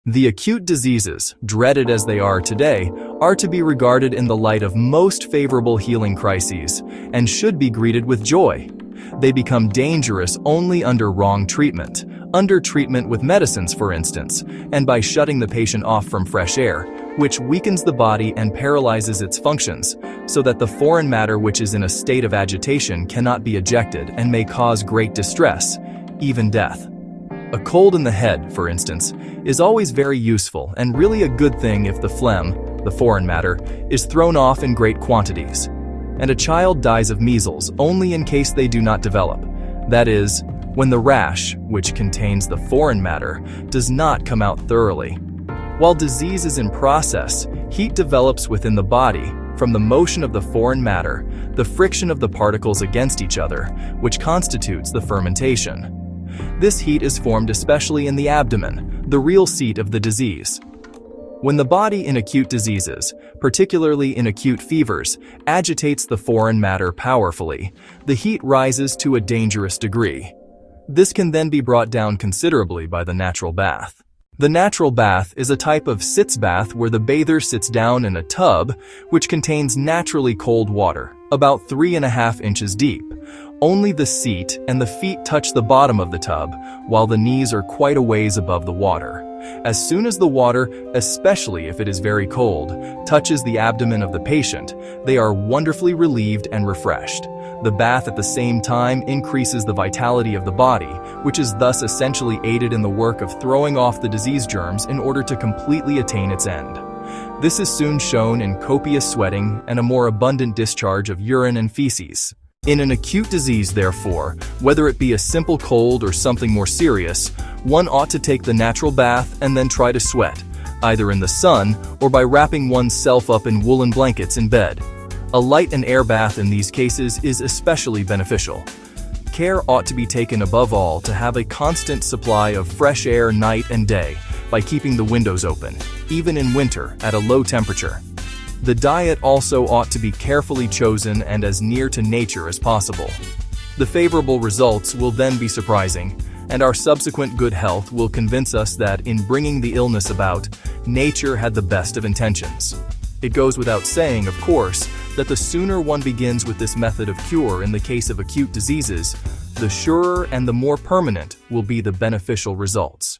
The acute diseases, dreaded as they are today, are to be regarded in the light of most favorable healing crises and should be greeted with joy. They become dangerous only under wrong treatment, under treatment with medicines for instance, and by shutting the patient off from fresh air, which weakens the body and paralyzes its functions, so that the foreign matter which is in a state of agitation cannot be ejected and may cause great distress, even death. A cold in the head, for instance, is always very useful and really a good thing if the phlegm, the foreign matter, is thrown off in great quantities. And a child dies of measles only in case they do not develop. That is, when the rash, which contains the foreign matter, does not come out thoroughly. While disease is in process, heat develops within the body from the motion of the foreign matter, the friction of the particles against each other, which constitutes the fermentation. This heat is formed especially in the abdomen, the real seat of the disease. When the body in acute diseases, particularly in acute fevers, agitates the foreign matter powerfully, the heat rises to a dangerous degree. This can then be brought down considerably by the natural bath. The natural bath is a type of sitz bath where the bather sits down in a tub which contains naturally cold water, about 3.5 inches deep. Only the seat and the feet touch the bottom of the tub, while the knees are quite a ways above the water. As soon as the water, especially if it is very cold, touches the abdomen of the patient, they are wonderfully relieved and refreshed. The bath at the same time increases the vitality of the body, which is thus essentially aided in the work of throwing off the disease germs in order to completely attain its end. This is soon shown in copious sweating and a more abundant discharge of urine and feces. In an acute disease, therefore, whether it be a simple cold or something more serious, one ought to take the natural bath and then try to sweat, either in the sun or by wrapping oneself up in woolen blankets in bed. A light and air bath in these cases is especially beneficial. Care ought to be taken above all to have a constant supply of fresh air night and day by keeping the windows open, even in winter at a low temperature. The diet also ought to be carefully chosen and as near to nature as possible. The favorable results will then be surprising, and our subsequent good health will convince us that in bringing the illness about, nature had the best of intentions. It goes without saying, of course, that the sooner one begins with this method of cure in the case of acute diseases, the surer and the more permanent will be the beneficial results.